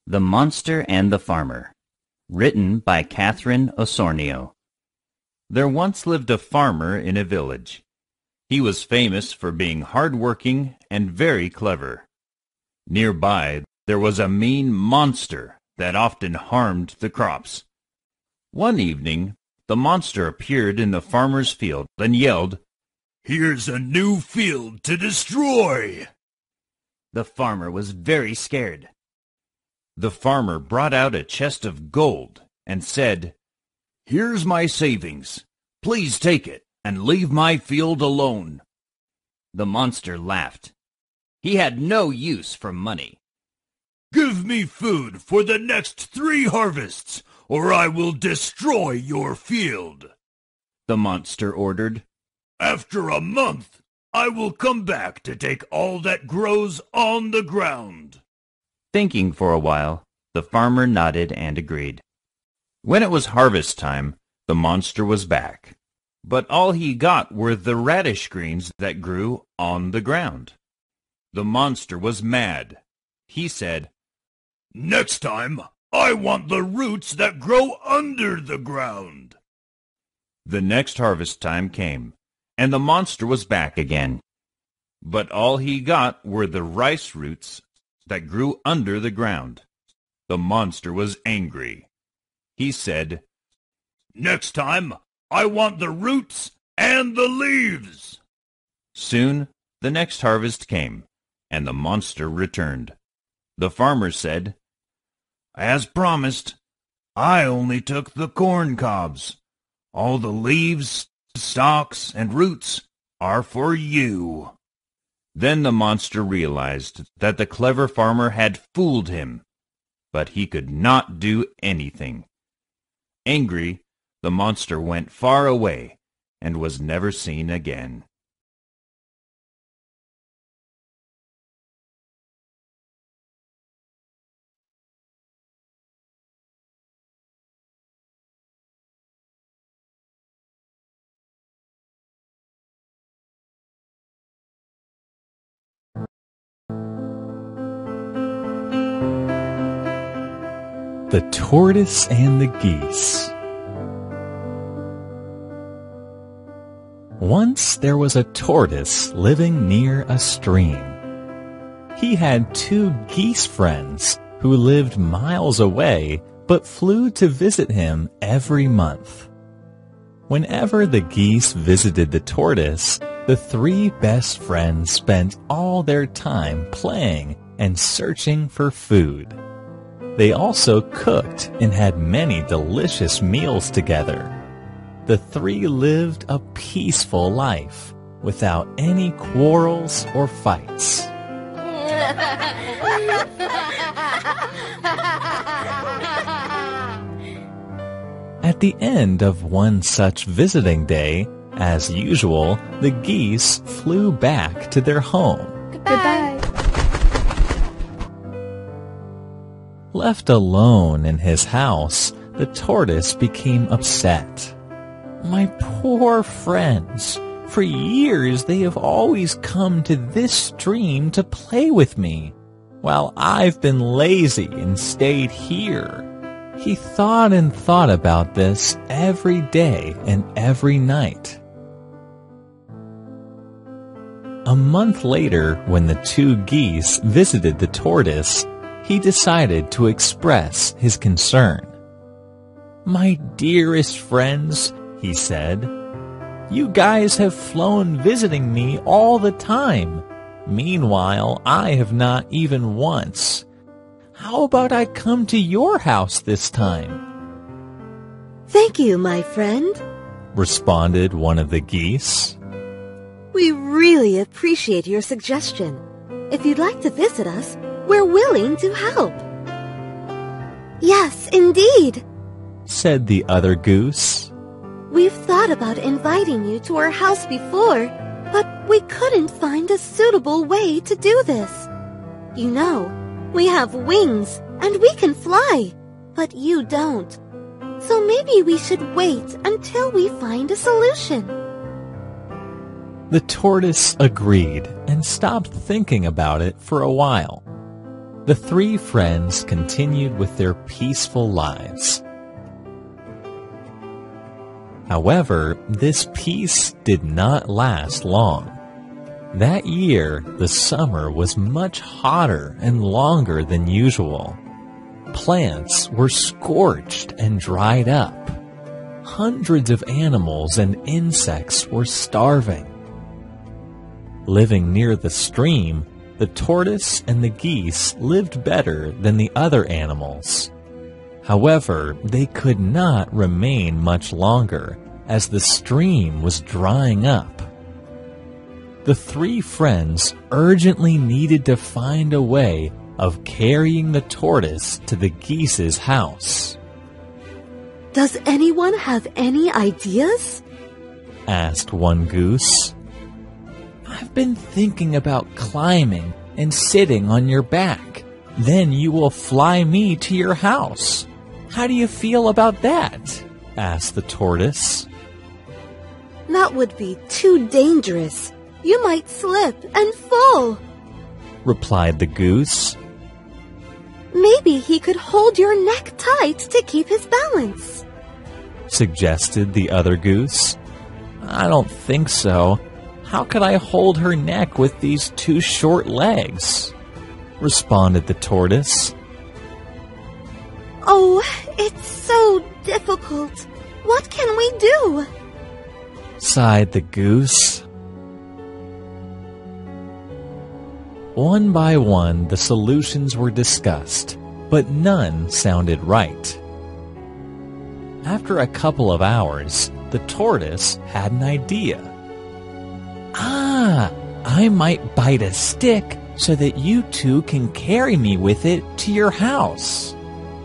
The Monster and the Farmer, written by Catherine Osornio. There once lived a farmer in a village. He was famous for being hard-working and very clever. Nearby, there was a mean monster that often harmed the crops. One evening, the monster appeared in the farmer's field and yelled, "Here's a new field to destroy!" The farmer was very scared. The farmer brought out a chest of gold and said, "Here's my savings. Please take it and leave my field alone." The monster laughed. He had no use for money. "Give me food for the next 3 harvests, or I will destroy your field," the monster ordered. "After a month, I will come back to take all that grows on the ground." Thinking for a while, the farmer nodded and agreed. When it was harvest time, the monster was back, but all he got were the radish greens that grew on the ground. The monster was mad. He said, "Next time, I want the roots that grow under the ground." The next harvest time came, and the monster was back again. But all he got were the rice roots that grew under the ground. The monster was angry. He said, "Next time, I want the roots and the leaves." Soon, the next harvest came, and the monster returned. The farmer said, "As promised, I only took the corn cobs. All the leaves, stalks, and roots are for you." Then the monster realized that the clever farmer had fooled him, but he could not do anything. Angry, the monster went far away and was never seen again. The Tortoise and the Geese. Once there was a tortoise living near a stream. He had 2 geese friends who lived miles away but flew to visit him every month. Whenever the geese visited the tortoise, the 3 best friends spent all their time playing and searching for food. They also cooked and had many delicious meals together. The 3 lived a peaceful life without any quarrels or fights. At the end of one such visiting day, as usual, the geese flew back to their home. Goodbye. Left alone in his house, the tortoise became upset. "My poor friends, for years they have always come to this stream to play with me, while I've been lazy and stayed here." He thought and thought about this every day and every night. A month later, when the 2 geese visited the tortoise, he decided to express his concern. "My dearest friends," he said, "you guys have flown visiting me all the time. Meanwhile, I have not even once. How about I come to your house this time?" Thank you, my friend, responded one of the geese. "We really appreciate your suggestion. If you'd like to visit us, we're willing to help." "Yes, indeed," said the other goose. "We've thought about inviting you to our house before, but we couldn't find a suitable way to do this. You know, we have wings and we can fly, but you don't. So maybe we should wait until we find a solution." The tortoise agreed and stopped thinking about it for a while. The three friends continued with their peaceful lives. However, this peace did not last long. That year, the summer was much hotter and longer than usual. Plants were scorched and dried up. Hundreds of animals and insects were starving. Living near the stream, the tortoise and the geese lived better than the other animals. However, they could not remain much longer, as the stream was drying up. The three friends urgently needed to find a way of carrying the tortoise to the geese's house. Does anyone have any ideas? Asked one goose. I've been thinking about climbing and sitting on your back. Then you will fly me to your house. How do you feel about that? Asked the tortoise. That would be too dangerous. You might slip and fall, replied the goose. Maybe he could hold your neck tight to keep his balance, suggested the other goose. I don't think so. How could I hold her neck with these two short legs? Responded the tortoise. Oh, it's so difficult. What can we do? Sighed the goose. One by one, the solutions were discussed, but none sounded right. After a couple of hours, the tortoise had an idea. I might bite a stick so that you two can carry me with it to your house,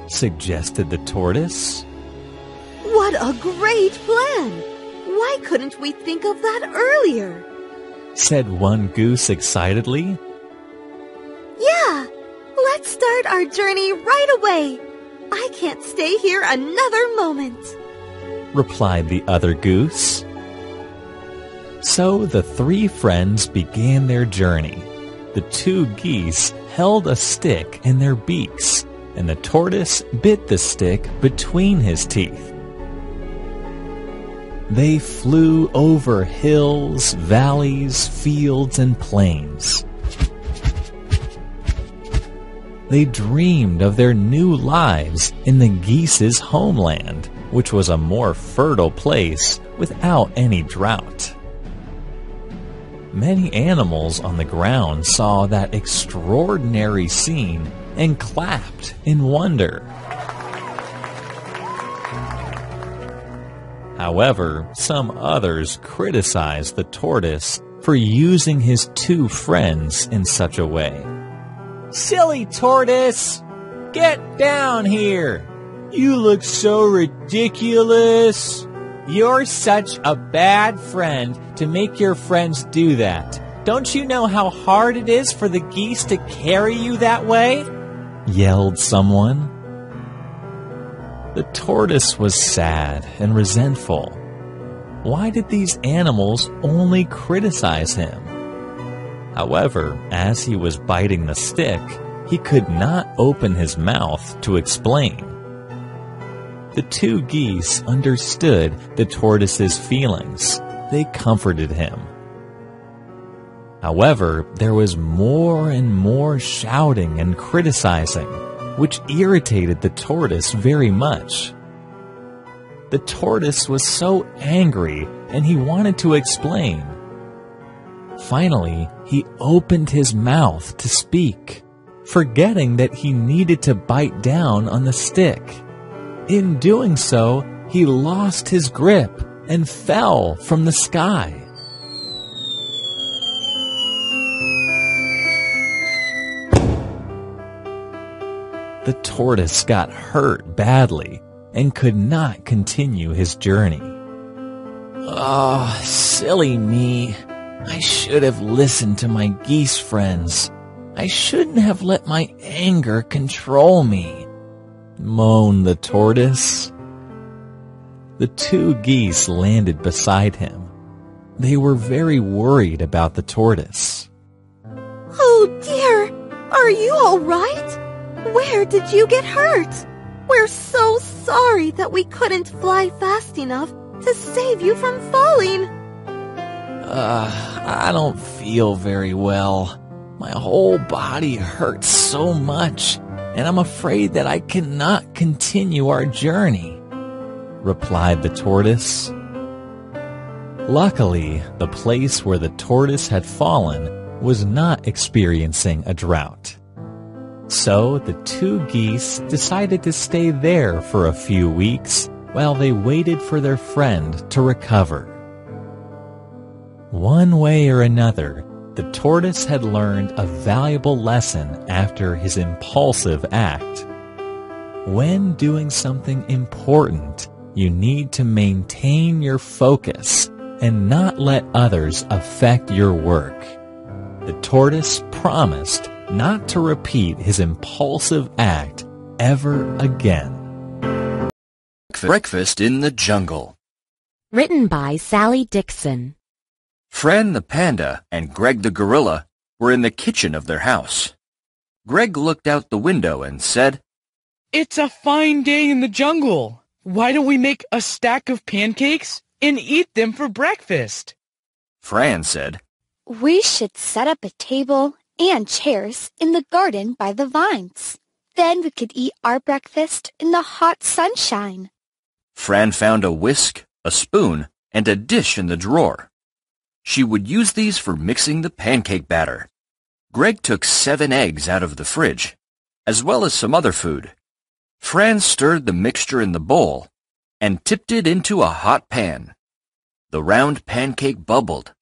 suggested the tortoise. What a great plan! Why couldn't we think of that earlier? Said one goose excitedly. Yeah, let's start our journey right away. I can't stay here another moment, replied the other goose. So the three friends began their journey. The two geese held a stick in their beaks, and the tortoise bit the stick between his teeth. They flew over hills, valleys, fields, and plains. They dreamed of their new lives in the geese's homeland, which was a more fertile place without any drought. Many animals on the ground saw that extraordinary scene and clapped in wonder. However, some others criticized the tortoise for using his two friends in such a way. Silly tortoise! Get down here! You look so ridiculous! You're such a bad friend to make your friends do that. Don't you know how hard it is for the geese to carry you that way? Yelled someone. The tortoise was sad and resentful. Why did these animals only criticize him? However, as he was biting the stick, he could not open his mouth to explain. The two geese understood the tortoise's feelings. They comforted him. However, there was more and more shouting and criticizing, which irritated the tortoise very much. The tortoise was so angry, and he wanted to explain. Finally, he opened his mouth to speak, forgetting that he needed to bite down on the stick. In doing so, he lost his grip and fell from the sky. The tortoise got hurt badly and could not continue his journey. Oh, silly me. I should have listened to my geese friends. I shouldn't have let my anger control me, moaned the tortoise. The two geese landed beside him. They were very worried about the tortoise. Oh dear, are you all right? Where did you get hurt? We're so sorry that we couldn't fly fast enough to save you from falling. I don't feel very well. My whole body hurts so much, and I'm afraid that I cannot continue our journey, replied the tortoise. Luckily, the place where the tortoise had fallen was not experiencing a drought. So the two geese decided to stay there for a few weeks while they waited for their friend to recover. One way or another, the tortoise had learned a valuable lesson after his impulsive act. When doing something important, you need to maintain your focus and not let others affect your work. The tortoise promised not to repeat his impulsive act ever again. Breakfast in the Jungle. Written by Sally Dixon. Fran the panda and Greg the gorilla were in the kitchen of their house. Greg looked out the window and said, "It's a fine day in the jungle. Why don't we make a stack of pancakes and eat them for breakfast?" Fran said, We should set up a table and chairs in the garden by the vines. Then we could eat our breakfast in the hot sunshine. Fran found a whisk, a spoon, and a dish in the drawer. She would use these for mixing the pancake batter. Greg took 7 eggs out of the fridge, as well as some other food. Fran stirred the mixture in the bowl and tipped it into a hot pan. The round pancake bubbled.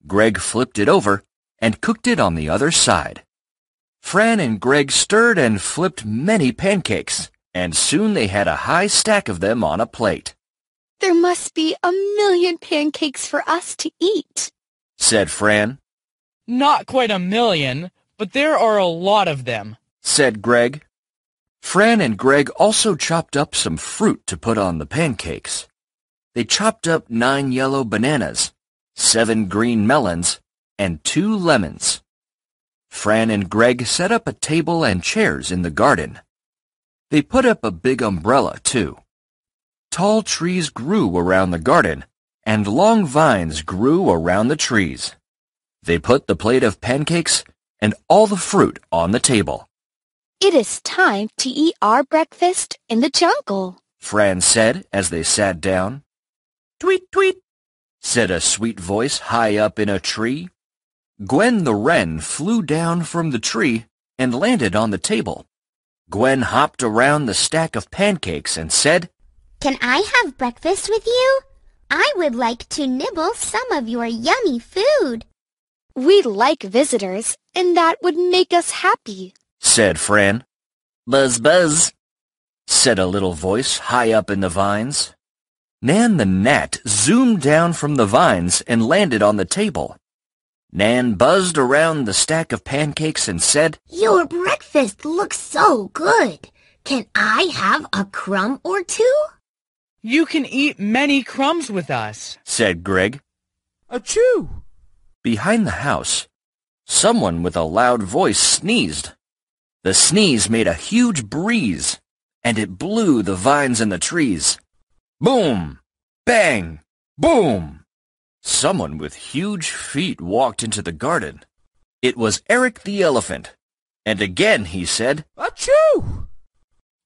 Greg flipped it over and cooked it on the other side. Fran and Greg stirred and flipped many pancakes, and soon they had a high stack of them on a plate. There must be 1,000,000 pancakes for us to eat, said Fran. Not quite 1,000,000, but there are a lot of them, said Greg. Fran and Greg also chopped up some fruit to put on the pancakes. They chopped up 9 yellow bananas, 7 green melons, and 2 lemons. Fran and Greg set up a table and chairs in the garden. They put up a big umbrella, too. Tall trees grew around the garden, and long vines grew around the trees. They put the plate of pancakes and all the fruit on the table. It is time to eat our breakfast in the jungle, Fran said as they sat down. Tweet, tweet, said a sweet voice high up in a tree. Gwen the wren flew down from the tree and landed on the table. Gwen hopped around the stack of pancakes and said, "Can I have breakfast with you? I would like to nibble some of your yummy food." We like visitors, and that would make us happy, said Fran. Buzz, buzz, said a little voice high up in the vines. Nan the gnat zoomed down from the vines and landed on the table. Nan buzzed around the stack of pancakes and said, "Your breakfast looks so good. Can I have a crumb or two?" "You can eat many crumbs with us," said Greg. Achoo! Behind the house, someone with a loud voice sneezed. The sneeze made a huge breeze, and it blew the vines and the trees. Boom! Bang! Boom! Someone with huge feet walked into the garden. It was Eric the elephant, and again he said, Achoo!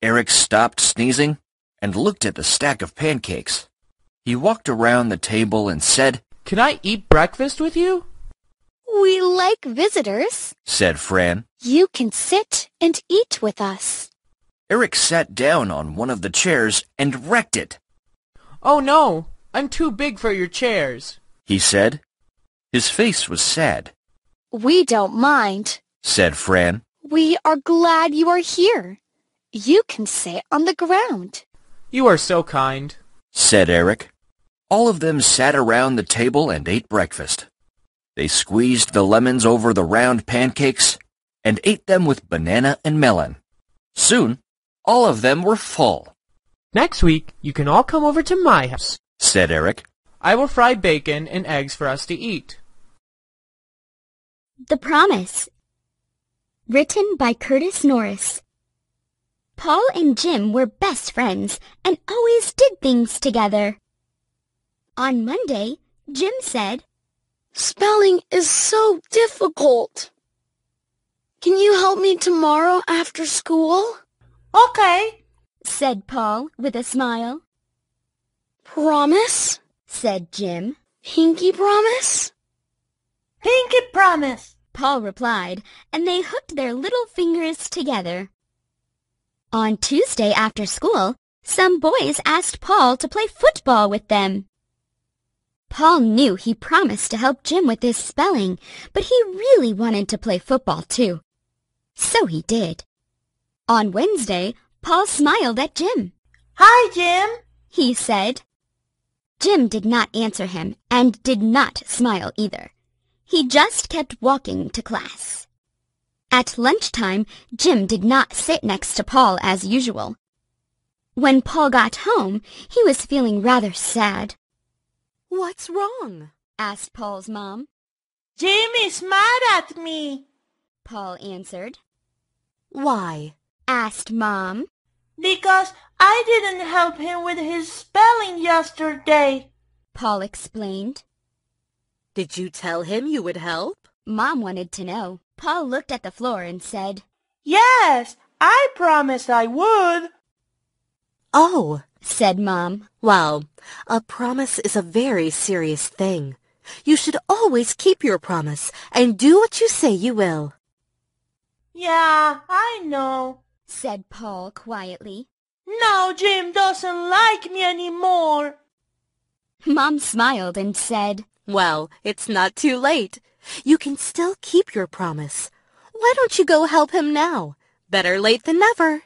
Eric stopped sneezing and looked at the stack of pancakes. He walked around the table and said, "Can I eat breakfast with you?" We like visitors, said Fran. You can sit and eat with us. Eric sat down on one of the chairs and wrecked it. "Oh no, I'm too big for your chairs," he said. His face was sad. We don't mind, said Fran. We are glad you are here. You can sit on the ground. "You are so kind," said Eric. All of them sat around the table and ate breakfast. They squeezed the lemons over the round pancakes and ate them with banana and melon. Soon, all of them were full. "Next week, you can all come over to my house," said Eric. "I will fry bacon and eggs for us to eat." The Promise. Written by Curtis Norris. Paul and Jim were best friends and always did things together. On Monday, Jim said, Spelling is so difficult. Can you help me tomorrow after school? Okay, said Paul with a smile. Promise? Said Jim. Pinky promise? pinky promise. Paul replied, and they hooked their little fingers together. On Tuesday after school, some boys asked Paul to play football with them. Paul knew he promised to help Jim with his spelling, but he really wanted to play football too. So he did. On Wednesday, Paul smiled at Jim. Hi, Jim. He said. Jim did not answer him and did not smile either. He just kept walking to class. At lunchtime, Jim did not sit next to Paul as usual. When Paul got home, he was feeling rather sad. What's wrong? Asked Paul's mom. Jim is mad at me, Paul answered. Why? Asked Mom. because I didn't help him with his spelling yesterday, Paul explained. Did you tell him you would help? Mom wanted to know. Paul looked at the floor and said, Yes, I promised I would. Oh, said Mom. well, a promise is a very serious thing. You should always keep your promise and do what you say you will. Yeah, I know. Said Paul quietly. Now Jim doesn't like me anymore. Mom smiled and said, Well, it's not too late. You can still keep your promise. Why don't you go help him now? Better late than never.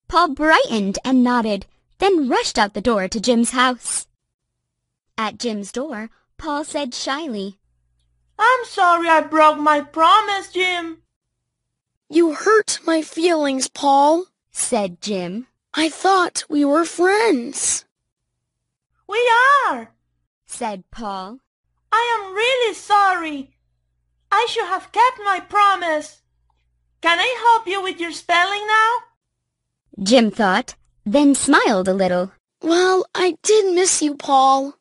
Paul brightened and nodded, then rushed out the door to Jim's house. At Jim's door, Paul said shyly, I'm sorry I broke my promise, Jim. You hurt my feelings, Paul, said Jim. I thought we were friends. We are, said Paul. I am really sorry. I should have kept my promise. Can I help you with your spelling now? Jim thought, then smiled a little. Well, I did miss you, Paul.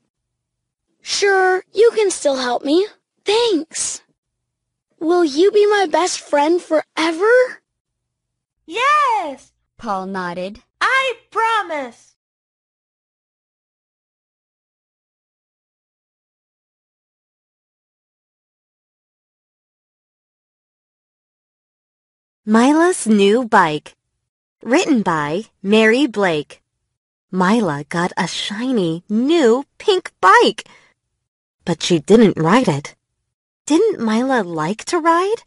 Sure, you can still help me. Thanks. Will you be my best friend forever? Yes, Paul nodded. I promise. Mila's New Bike. Written by Mary Blake. Mila got a shiny, new pink bike. But she didn't ride it. Didn't Mila like to ride?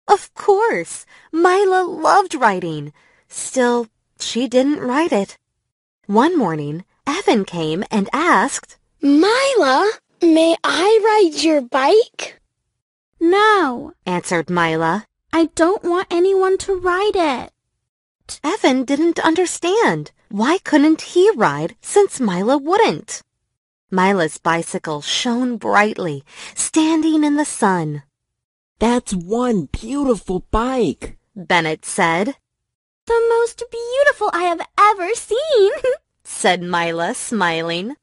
Of course, Mila loved riding. Still, she didn't ride it. One morning, Evan came and asked, Mila, may I ride your bike? No, answered Mila. I don't want anyone to ride it. Evan didn't understand. Why couldn't he ride since Mila wouldn't? Mila's bicycle shone brightly, standing in the sun. That's one beautiful bike, Bennett said. The most beautiful I have ever seen, said Mila, smiling.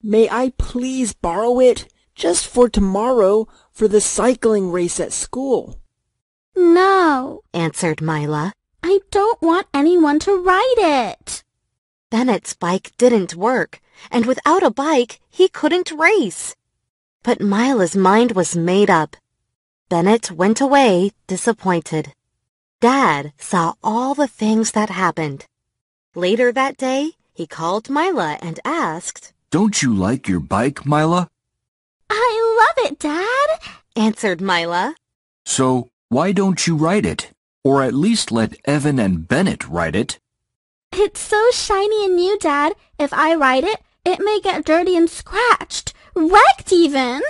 May I please borrow it just for tomorrow for the cycling race at school? No, answered Mila. I don't want anyone to ride it. Bennett's bike didn't work, and without a bike, he couldn't race. But Mila's mind was made up. Bennett went away disappointed. Dad saw all the things that happened. Later that day, he called Mila and asked, Don't you like your bike, Mila? I love it, Dad, answered Mila. So why don't you ride it? Or at least let Evan and Bennett ride it? It's so shiny and new, Dad. If I ride it, it may get dirty and scratched, wrecked even.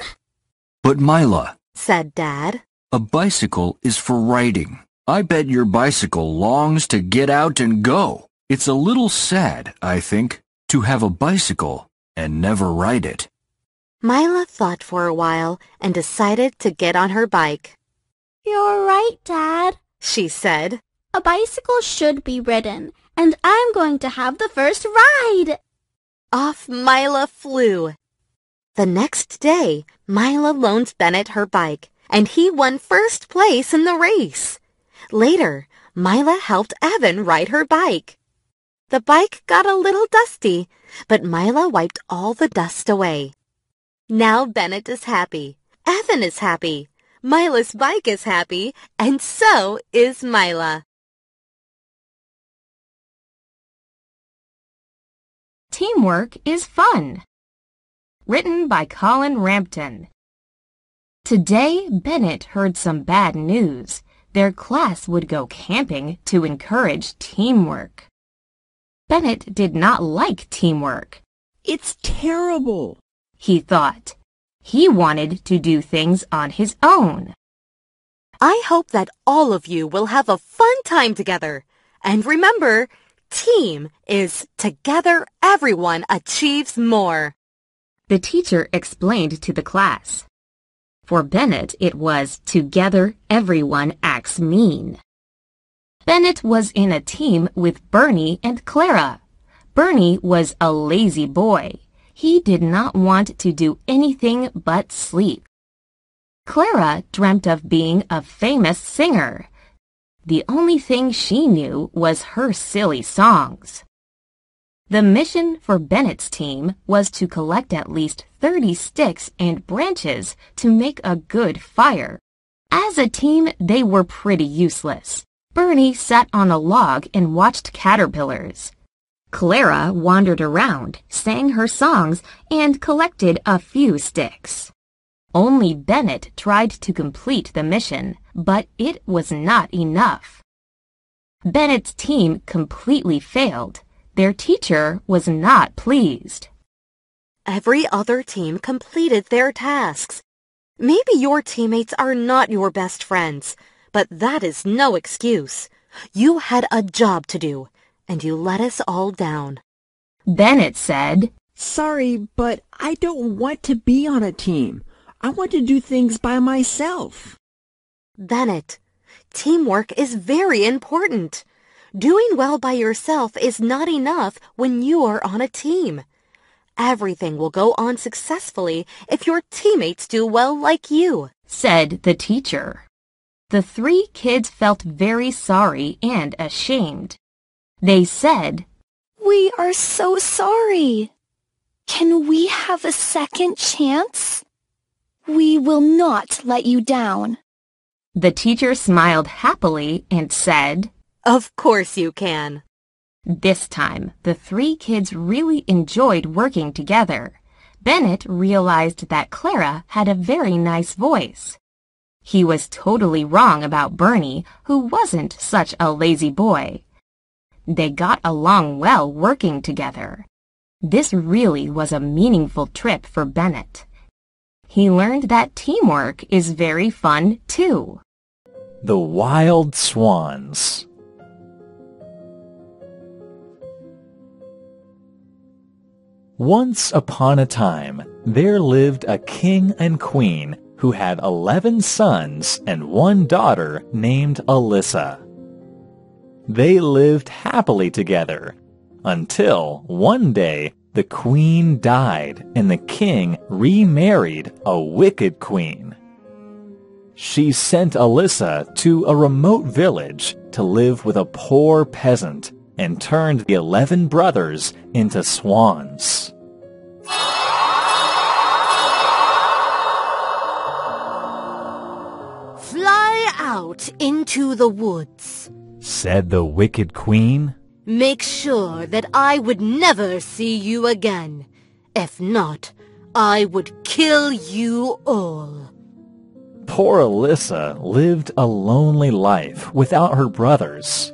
But Mila, said Dad, a bicycle is for riding. I bet your bicycle longs to get out and go. It's a little sad, I think, to have a bicycle and never ride it. Mila thought for a while and decided to get on her bike. You're right, Dad, she said. A bicycle should be ridden, and I'm going to have the first ride. Off Mila flew. The next day, Mila loaned Bennett her bike, and he won first place in the race. Later, Mila helped Evan ride her bike. The bike got a little dusty, but Mila wiped all the dust away. Now Bennett is happy. Evan is happy. Mila's bike is happy, and so is Mila. Teamwork is fun. Written by Colin Rampton. Today, Bennett heard some bad news. Their class would go camping to encourage teamwork. Bennett did not like teamwork. It's terrible, he thought. He wanted to do things on his own. I hope that all of you will have a fun time together. And remember, team is together everyone achieves more. The teacher explained to the class. For Bennett, it was together everyone acts mean. Bennett was in a team with Bernie and Clara. Bernie was a lazy boy. He did not want to do anything but sleep. Clara dreamt of being a famous singer. The only thing she knew was her silly songs. The mission for Bennett's team was to collect at least 30 sticks and branches to make a good fire. As a team, they were pretty useless. Bernie sat on a log and watched caterpillars. Clara wandered around, sang her songs, and collected a few sticks. Only Bennett tried to complete the mission, but it was not enough. Bennett's team completely failed. Their teacher was not pleased. Every other team completed their tasks. Maybe your teammates are not your best friends, but that is no excuse. You had a job to do, and you let us all down. Bennett said, Sorry, but I don't want to be on a team. I want to do things by myself. Bennett, teamwork is very important. Doing well by yourself is not enough when you are on a team. Everything will go on successfully if your teammates do well like you, said the teacher. The 3 kids felt very sorry and ashamed. They said, We are so sorry. Can we have a second chance? We will not let you down. The teacher smiled happily and said, Of course you can. This time, the 3 kids really enjoyed working together. Bennett realized that Clara had a very nice voice. He was totally wrong about Bernie, who wasn't such a lazy boy. They got along well working together. This really was a meaningful trip for Bennett. He learned that teamwork is very fun, too. The Wild Swans. Once upon a time, there lived a king and queen who had 11 sons and 1 daughter named Alyssa. They lived happily together until one day the queen died and the king remarried a wicked queen. She sent Alyssa to a remote village to live with a poor peasant and turned the 11 brothers into swans. Fly out into the woods, said the wicked queen. Make sure that I would never see you again. If not, I would kill you all. Poor Alyssa lived a lonely life without her brothers.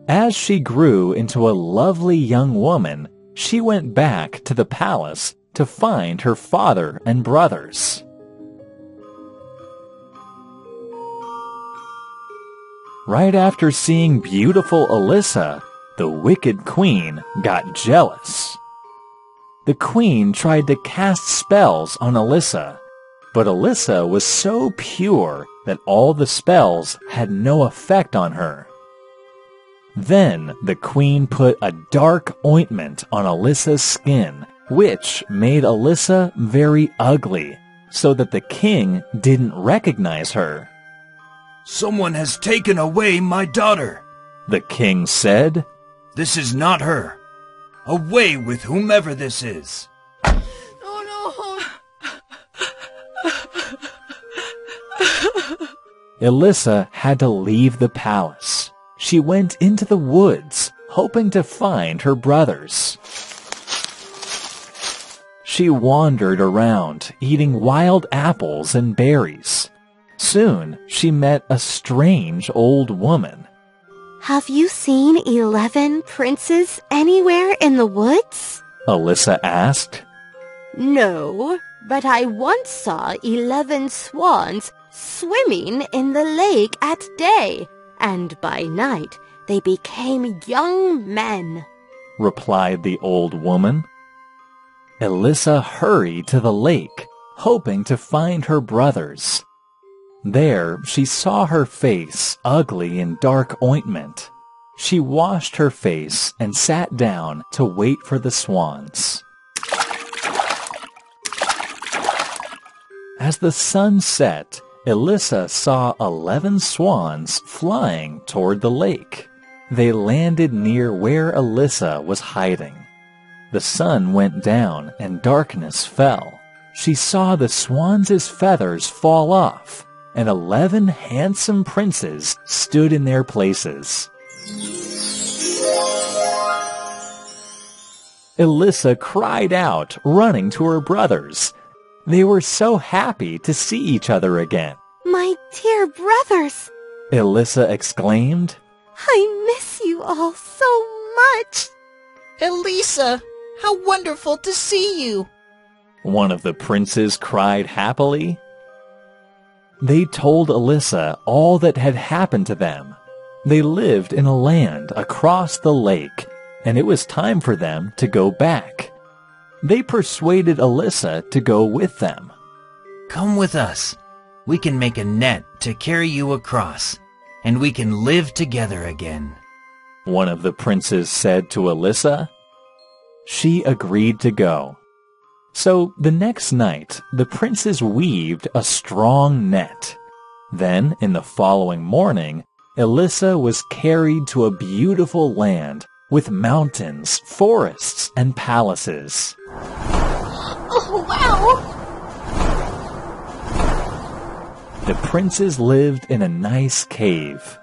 As she grew into a lovely young woman, she went back to the palace to find her father and brothers. Right after seeing beautiful Alyssa, the wicked queen got jealous. The queen tried to cast spells on Alyssa, but Alyssa was so pure that all the spells had no effect on her. Then the queen put a dark ointment on Alyssa's skin, which made Alyssa very ugly, so that the king didn't recognize her. "Someone has taken away my daughter," the king said. "This is not her. Away with whomever this is." Alyssa had to leave the palace. She went into the woods, hoping to find her brothers. She wandered around, eating wild apples and berries. Soon, she met a strange old woman. Have you seen 11 princes anywhere in the woods? Alyssa asked. No, but I once saw 11 swans swimming in the lake at day, and by night they became young men, replied the old woman. Alyssa hurried to the lake, hoping to find her brothers. There she saw her face ugly in dark ointment. She washed her face and sat down to wait for the swans. As the sun set, Alyssa saw 11 swans flying toward the lake. They landed near where Alyssa was hiding. The sun went down and darkness fell. She saw the swans' feathers fall off, and 11 handsome princes stood in their places. Alyssa cried out, running to her brothers. They were so happy to see each other again. My dear brothers, Alyssa exclaimed. I miss you all so much. Elisa, how wonderful to see you. One of the princes cried happily. They told Alyssa all that had happened to them. They lived in a land across the lake, and it was time for them to go back. They persuaded Alyssa to go with them. Come with us. We can make a net to carry you across, and we can live together again, one of the princes said to Alyssa. She agreed to go. So the next night, the princes weaved a strong net. Then, in the following morning, Alyssa was carried to a beautiful land with mountains, forests, and palaces. Oh, wow! The princes lived in a nice cave.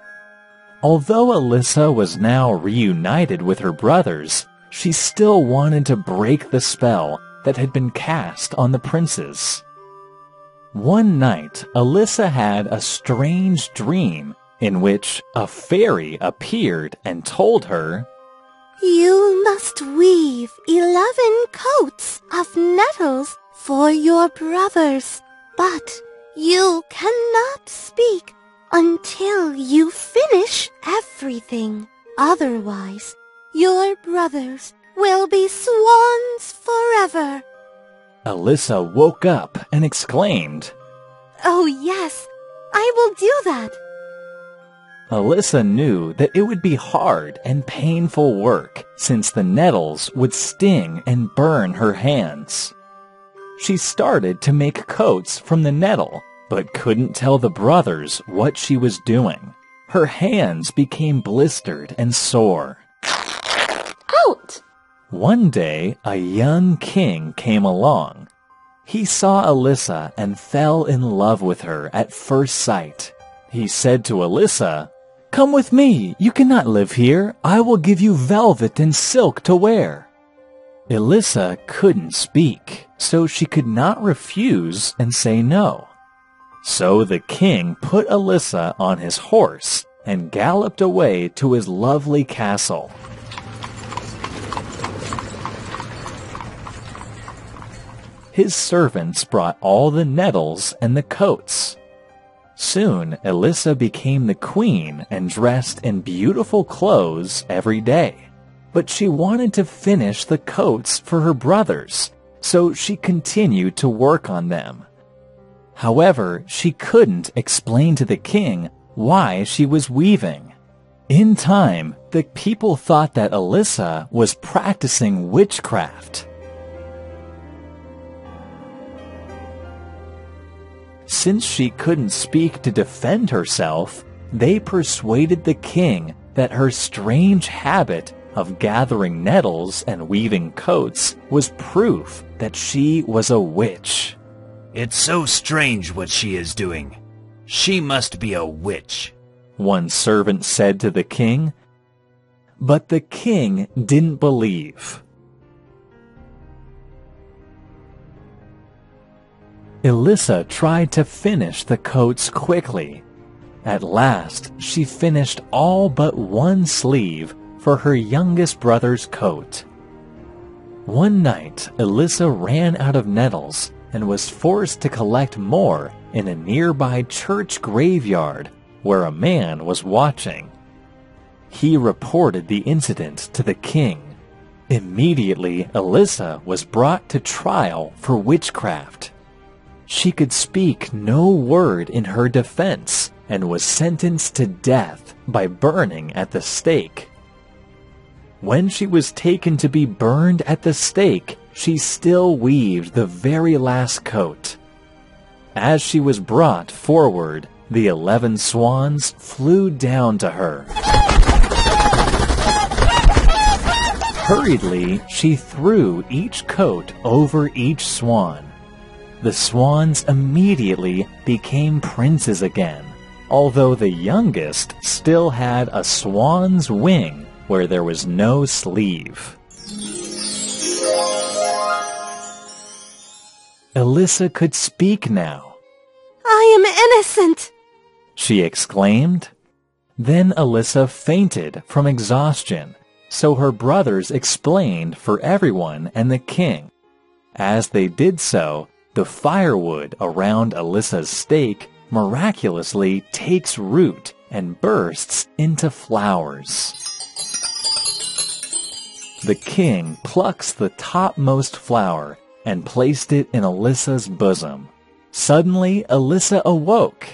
Although Alyssa was now reunited with her brothers, she still wanted to break the spell that had been cast on the princes. One night, Alyssa had a strange dream in which a fairy appeared and told her, You must weave 11 coats of nettles for your brothers, but you cannot speak until you finish everything. Otherwise, your brothers will be swans forever. Alyssa woke up and exclaimed, Oh yes, I will do that. Alyssa knew that it would be hard and painful work since the nettles would sting and burn her hands. She started to make coats from the nettle, but couldn't tell the brothers what she was doing. Her hands became blistered and sore. Out! One day, a young king came along. He saw Alyssa and fell in love with her at first sight. He said to Alyssa, Come with me. You cannot live here. I will give you velvet and silk to wear. Alyssa couldn't speak, so she could not refuse and say no. So the king put Alyssa on his horse and galloped away to his lovely castle. His servants brought all the nettles and the coats. Soon, Alyssa became the queen and dressed in beautiful clothes every day. But she wanted to finish the coats for her brothers, so she continued to work on them. However, she couldn't explain to the king why she was weaving. In time, the people thought that Alyssa was practicing witchcraft. Since she couldn't speak to defend herself, they persuaded the king that her strange habit of gathering nettles and weaving coats was proof that she was a witch. It's so strange what she is doing. She must be a witch, one servant said to the king. But the king didn't believe. Alyssa tried to finish the coats quickly. At last, she finished all but one sleeve for her youngest brother's coat. One night, Alyssa ran out of nettles and was forced to collect more in a nearby church graveyard where a man was watching. He reported the incident to the king. Immediately, Alyssa was brought to trial for witchcraft. She could speak no word in her defense and was sentenced to death by burning at the stake. When she was taken to be burned at the stake, she still weaved the very last coat. As she was brought forward, the 11 swans flew down to her. Hurriedly, she threw each coat over each swan. The swans immediately became princes again, although the youngest still had a swan's wing where there was no sleeve. Alyssa could speak now. I am innocent, she exclaimed. Then Alyssa fainted from exhaustion, so her brothers explained for everyone and the king. As they did so, the firewood around Alyssa's stake miraculously takes root and bursts into flowers. The king plucks the topmost flower and placed it in Alyssa's bosom. Suddenly, Alyssa awoke.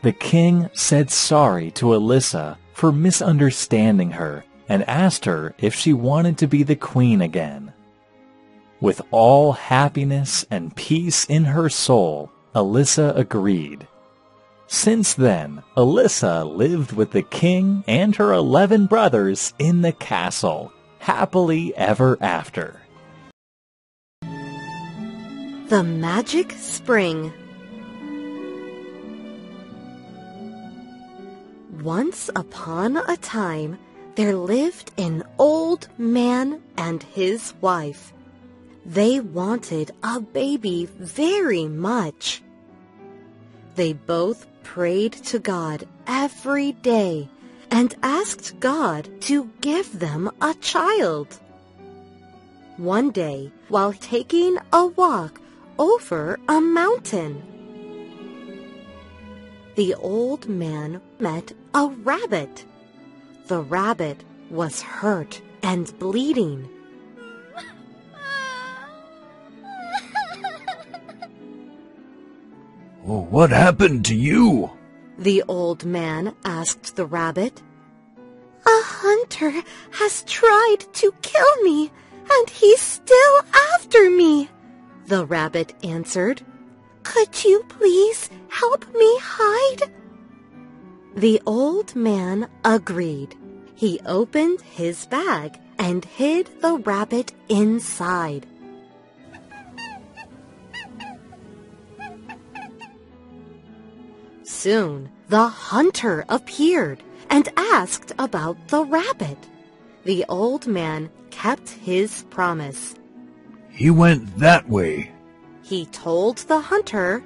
The king said sorry to Alyssa for misunderstanding her and asked her if she wanted to be the queen again. With all happiness and peace in her soul, Alyssa agreed. Since then, Alyssa lived with the king and her 11 brothers in the castle, happily ever after. The Magic Spring. Once upon a time, there lived an old man and his wife. They wanted a baby very much. They both prayed to God every day and asked God to give them a child. One day, while taking a walk over a mountain, the old man met a rabbit. The rabbit was hurt and bleeding. Oh, what happened to you? The old man asked the rabbit. A hunter has tried to kill me, and he's still after me, the rabbit answered. Could you please help me hide? The old man agreed. He opened his bag and hid the rabbit inside. Soon, the hunter appeared and asked about the rabbit. The old man kept his promise. He went that way, he told the hunter.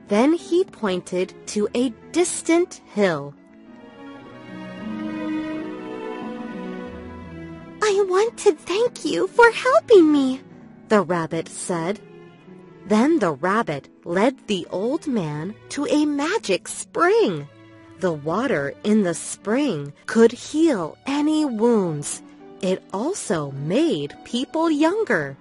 Then he pointed to a distant hill. I want to thank you for helping me, the rabbit said. Then the rabbit led the old man to a magic spring. The water in the spring could heal any wounds. It also made people younger.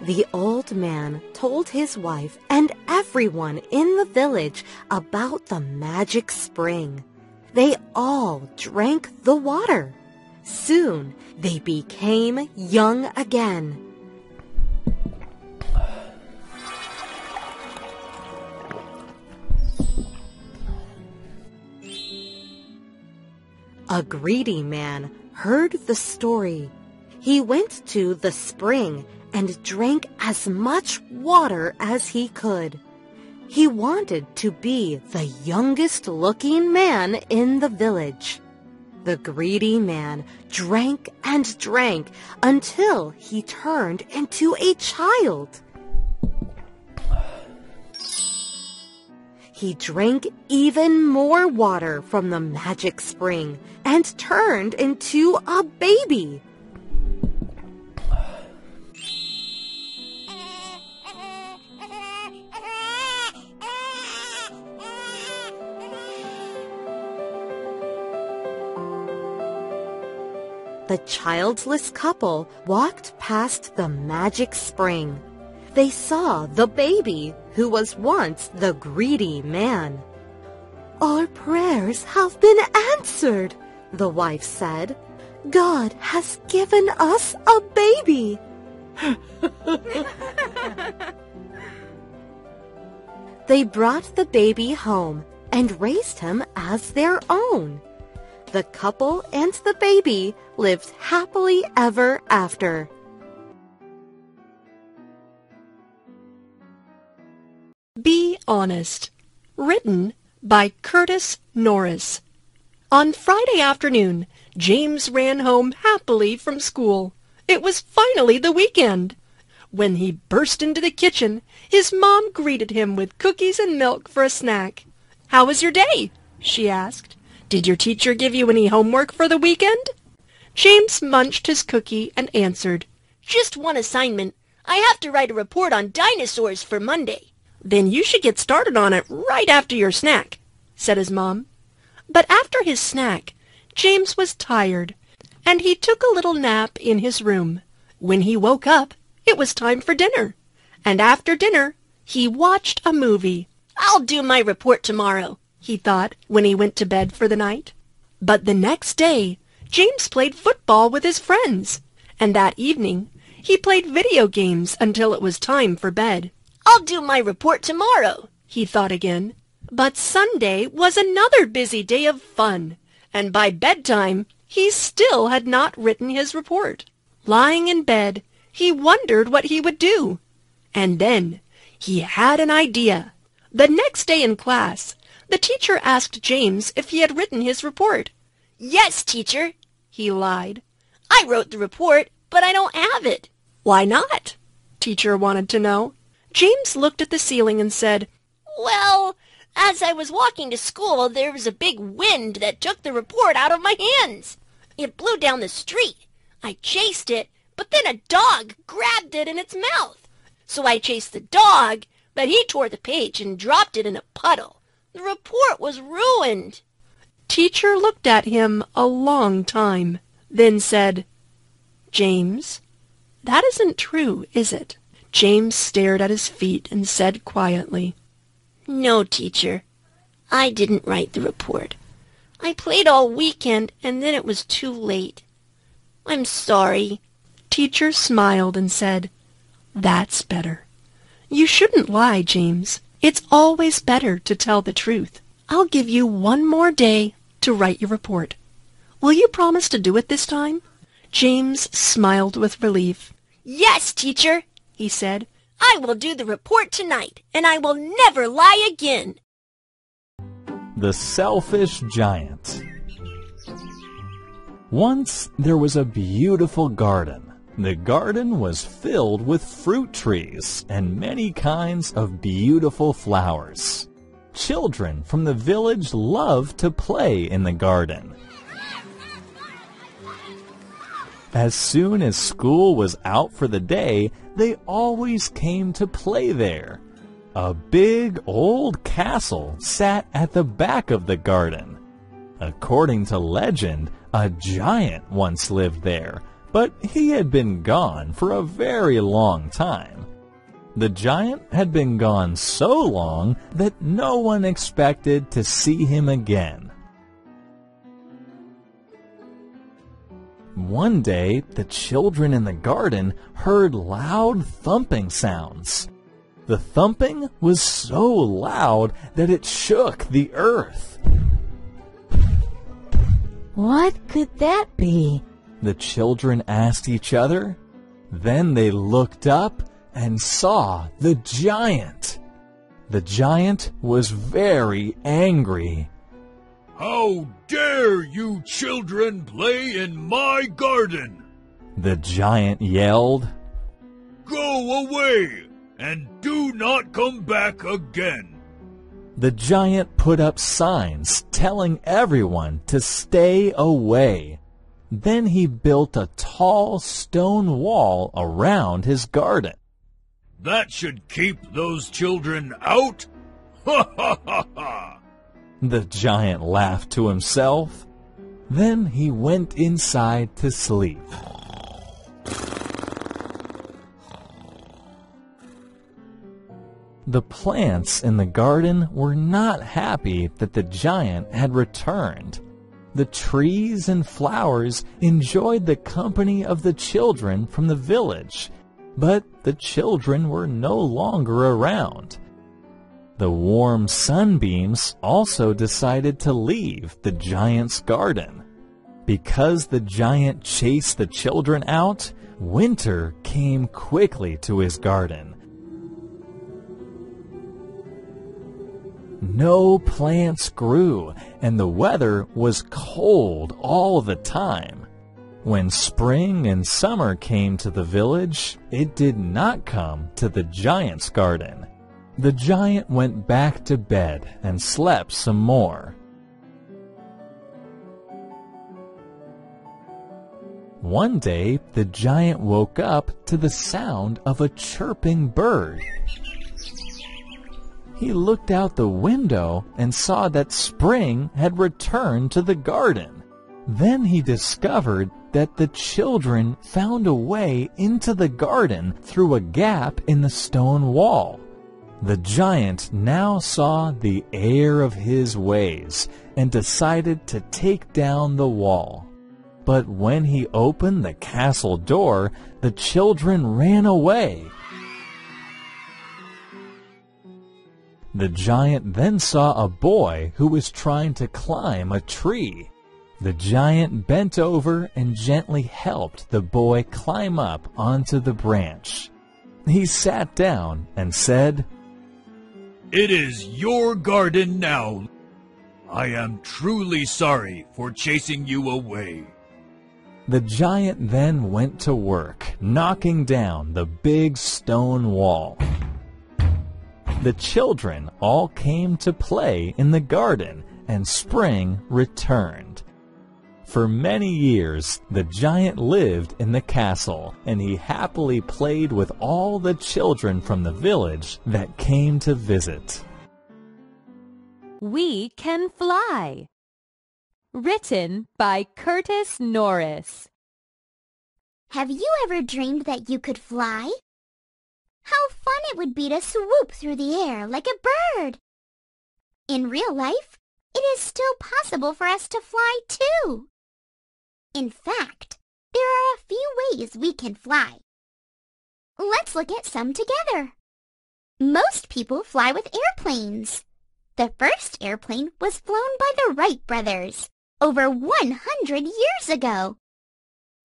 The old man told his wife and everyone in the village about the magic spring. They all drank the water. Soon they became young again. A greedy man heard the story. He went to the spring and drank as much water as he could. He wanted to be the youngest-looking man in the village. The greedy man drank and drank until he turned into a child. He drank even more water from the magic spring and turned into a baby. The childless couple walked past the magic spring. They saw the baby who was once the greedy man. "Our prayers have been answered," the wife said. "God has given us a baby." They brought the baby home and raised him as their own. The couple and the baby lived happily ever after. Be Honest. Written by Curtis Norris. On Friday afternoon, James ran home happily from school. It was finally the weekend. When he burst into the kitchen, his mom greeted him with cookies and milk for a snack. "How was your day?" she asked. "Did your teacher give you any homework for the weekend?" James munched his cookie and answered, "Just one assignment. I have to write a report on dinosaurs for Monday." "Then you should get started on it right after your snack," said his mom. But after his snack, James was tired, and he took a little nap in his room. When he woke up, it was time for dinner, and after dinner, he watched a movie. "I'll do my report tomorrow," he thought when he went to bed for the night. But the next day, James played football with his friends, and that evening, he played video games until it was time for bed. "I'll do my report tomorrow," he thought again. But Sunday was another busy day of fun, and by bedtime, he still had not written his report. Lying in bed, he wondered what he would do. And then he had an idea. The next day in class, the teacher asked James if he had written his report. "Yes, teacher," he lied. "I wrote the report, but I don't have it." "Why not?" Teacher wanted to know. James looked at the ceiling and said, "Well, as I was walking to school, there was a big wind that took the report out of my hands. It blew down the street. I chased it, but then a dog grabbed it in its mouth. So I chased the dog, but he tore the page and dropped it in a puddle. The report was ruined." Teacher looked at him a long time, then said, "James, that isn't true, is it?" James stared at his feet and said quietly, "No, teacher. I didn't write the report. I played all weekend, and then it was too late. I'm sorry." Teacher smiled and said, "That's better. You shouldn't lie, James. It's always better to tell the truth. I'll give you one more day to write your report. Will you promise to do it this time?" James smiled with relief. "Yes, teacher," he said. "I will do the report tonight, and I will never lie again." The Selfish Giant. Once there was a beautiful garden. The garden was filled with fruit trees and many kinds of beautiful flowers. Children from the village loved to play in the garden. As soon as school was out for the day, they always came to play there. A big old castle sat at the back of the garden. According to legend, a giant once lived there, but he had been gone for a very long time. The giant had been gone so long that no one expected to see him again. One day, the children in the garden heard loud thumping sounds. The thumping was so loud that it shook the earth. What could that be? The children asked each other. Then they looked up and saw the giant. The giant was very angry. How dare you children play in my garden? The giant yelled. Go away and do not come back again. The giant put up signs telling everyone to stay away. Then he built a tall stone wall around his garden. That should keep those children out? Ha ha ha ha! The giant laughed to himself. Then he went inside to sleep. The plants in the garden were not happy that the giant had returned. The trees and flowers enjoyed the company of the children from the village, but the children were no longer around. The warm sunbeams also decided to leave the giant's garden. Because the giant chased the children out, winter came quickly to his garden. No plants grew, and the weather was cold all the time. When spring and summer came to the village, it did not come to the giant's garden. The giant went back to bed and slept some more. One day, the giant woke up to the sound of a chirping bird. He looked out the window and saw that spring had returned to the garden. Then he discovered that the children found a way into the garden through a gap in the stone wall. The giant now saw the error of his ways and decided to take down the wall. But when he opened the castle door, the children ran away. The giant then saw a boy who was trying to climb a tree. The giant bent over and gently helped the boy climb up onto the branch. He sat down and said, It is your garden now. I am truly sorry for chasing you away. The giant then went to work, knocking down the big stone wall. The children all came to play in the garden, and spring returned. For many years, the giant lived in the castle, and he happily played with all the children from the village that came to visit. We Can Fly. Written by Curtis Norris. Have you ever dreamed that you could fly? How fun it would be to swoop through the air like a bird! In real life, it is still possible for us to fly too. In fact, there are a few ways we can fly. Let's look at some together. Most people fly with airplanes. The first airplane was flown by the Wright brothers over 100 years ago.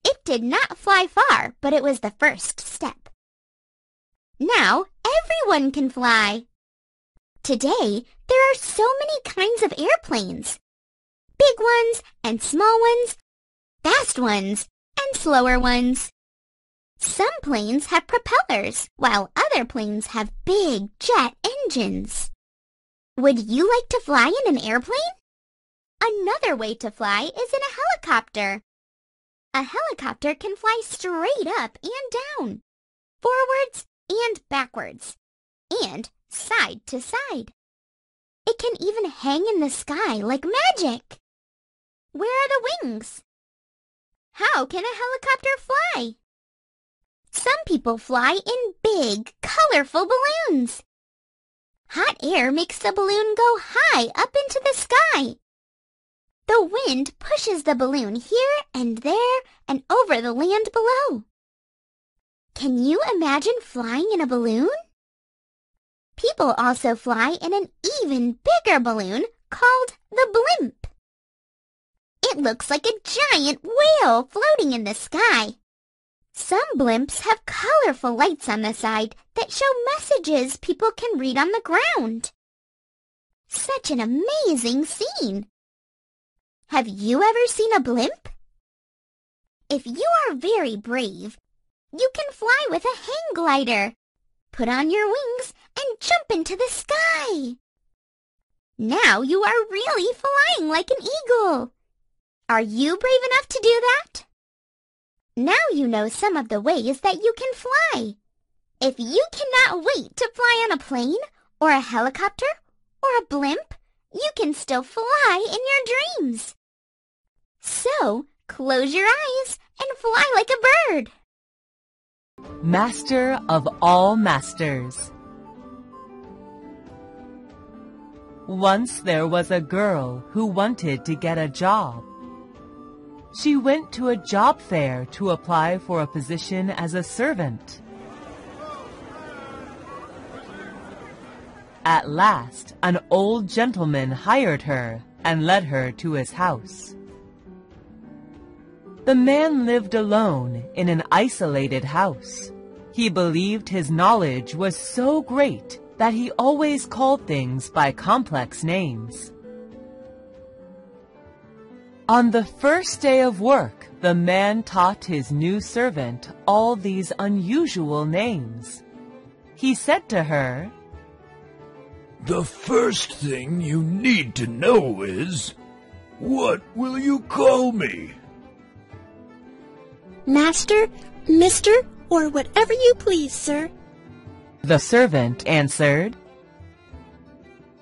It did not fly far, but it was the first step. Now everyone can fly. Today, there are so many kinds of airplanes. Big ones and small ones, fast ones and slower ones. Some planes have propellers, while other planes have big jet engines. Would you like to fly in an airplane? Another way to fly is in a helicopter. A helicopter can fly straight up and down, forwards and backwards, and side to side. It can even hang in the sky like magic. Where are the wings? How can a helicopter fly? Some people fly in big, colorful balloons. Hot air makes the balloon go high up into the sky. The wind pushes the balloon here and there and over the land below. Can you imagine flying in a balloon? People also fly in an even bigger balloon called the blimp. It looks like a giant whale floating in the sky. Some blimps have colorful lights on the side that show messages people can read on the ground. Such an amazing scene! Have you ever seen a blimp? If you are very brave, you can fly with a hang glider. Put on your wings and jump into the sky. Now you are really flying like an eagle. Are you brave enough to do that? Now you know some of the ways that you can fly. If you cannot wait to fly on a plane or a helicopter or a blimp, you can still fly in your dreams. So, close your eyes and fly like a bird. Master of all masters. Once there was a girl who wanted to get a job. She went to a job fair to apply for a position as a servant. At last, an old gentleman hired her and led her to his house. The man lived alone in an isolated house. He believed his knowledge was so great that he always called things by complex names. On the first day of work, the man taught his new servant all these unusual names. He said to her, "The first thing you need to know is, what will you call me?" Master, Mister, or whatever you please, sir. The servant answered,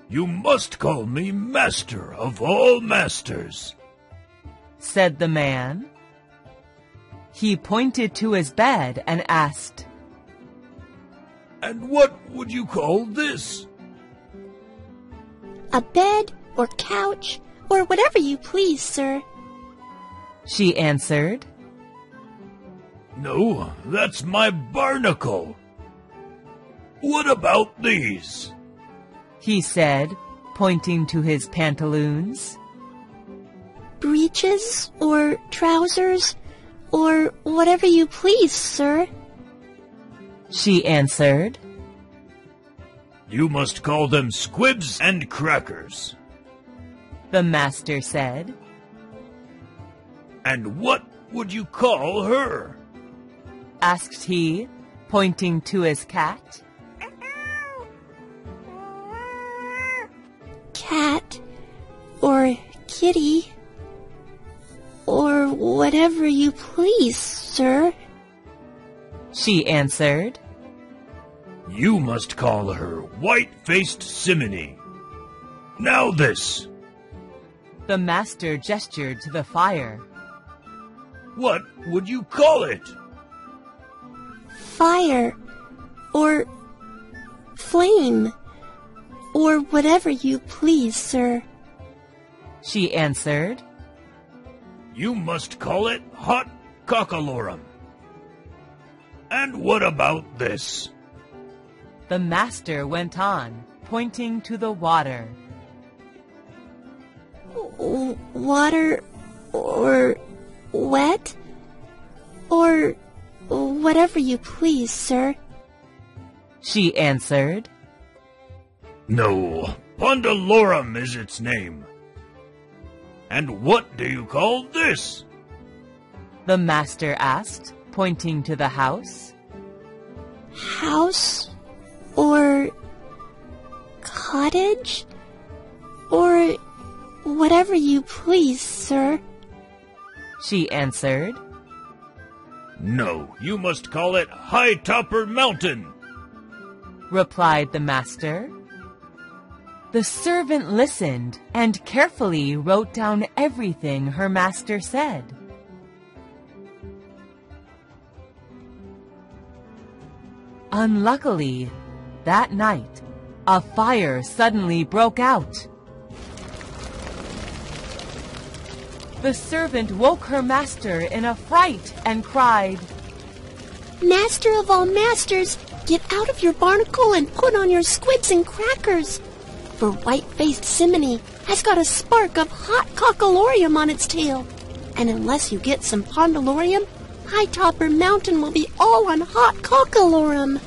"You must call me Master of all Masters," said the man. He pointed to his bed and asked, "And what would you call this?" A bed or couch or whatever you please, sir. She answered, "No, that's my barnacle." "What about these?" he said, pointing to his pantaloons. Breeches or trousers or whatever you please, sir. She answered, "You must call them squibs and crackers," the master said. "And what would you call her?" asked he, pointing to his cat. Cat or kitty or whatever you please, sir. She answered, "You must call her White-Faced Simony. Now this." The master gestured to the fire. "What would you call it?" Fire or flame or whatever you please, sir. She answered, "You must call it Hot Cockalorum. And what about this?" The master went on, pointing to the water. Water or wet or whatever you please, sir. She answered, "No, Pondalorum is its name. And what do you call this?" the master asked, pointing to the house. House or cottage or whatever you please, sir. She answered, "No, you must call it High Topper Mountain," replied the master. The servant listened and carefully wrote down everything her master said. Unluckily, that night, a fire suddenly broke out. The servant woke her master in a fright and cried, "Master of all masters, get out of your barnacle and put on your squids and crackers. For white-faced Simony has got a spark of hot cockalorum on its tail. And unless you get some pondalorum, High Topper Mountain will be all on hot cockalorum."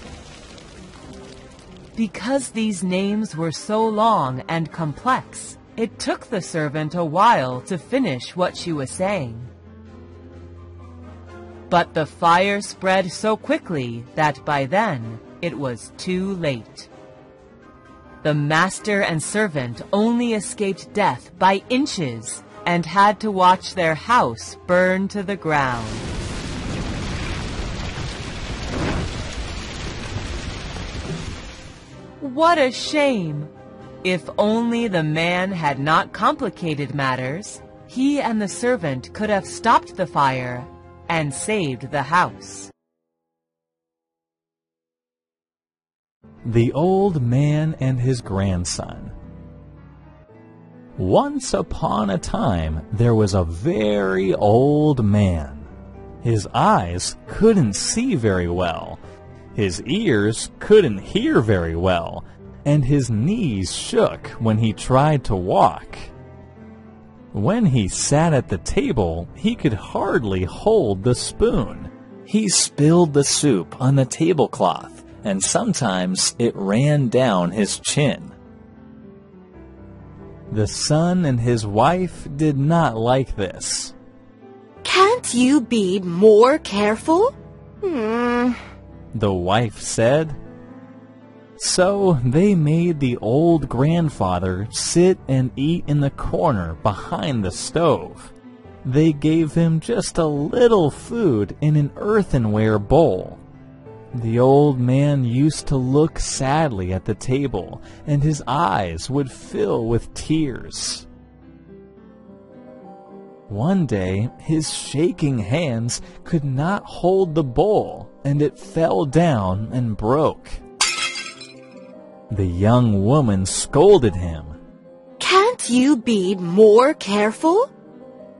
Because these names were so long and complex, it took the servant a while to finish what she was saying. But the fire spread so quickly that by then it was too late. The master and servant only escaped death by inches and had to watch their house burn to the ground. What a shame! If only the man had not complicated matters, he and the servant could have stopped the fire and saved the house. The Old Man and His Grandson. Once upon a time, there was a very old man. His eyes couldn't see very well. His ears couldn't hear very well, and his knees shook when he tried to walk. When he sat at the table, he could hardly hold the spoon. He spilled the soup on the tablecloth, and sometimes it ran down his chin. The son and his wife did not like this. "Can't you be more careful?" The wife said. So they made the old grandfather sit and eat in the corner behind the stove. They gave him just a little food in an earthenware bowl. The old man used to look sadly at the table, and his eyes would fill with tears. One day, his shaking hands could not hold the bowl, and it fell down and broke. The young woman scolded him. "Can't you be more careful?"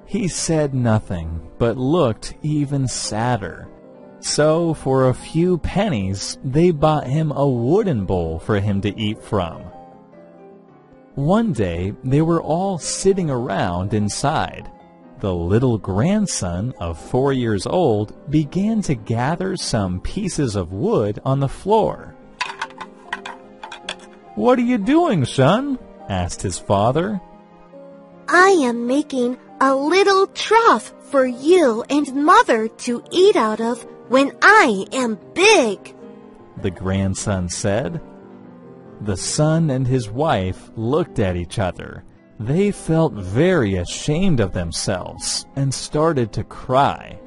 He said nothing, but looked even sadder. So, for a few pennies, they bought him a wooden bowl for him to eat from. One day, they were all sitting around inside. The little grandson of 4 years old began to gather some pieces of wood on the floor. "What are you doing, son?" asked his father. "I am making a little trough for you and Mother to eat out of when I am big," the grandson said. The son and his wife looked at each other. They felt very ashamed of themselves and started to cry.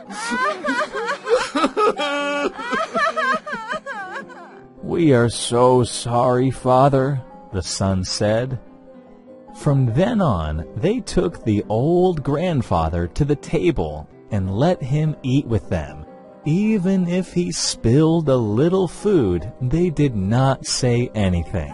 "We are so sorry, Father," the son said. From then on, they took the old grandfather to the table and let him eat with them. Even if he spilled a little food, they did not say anything.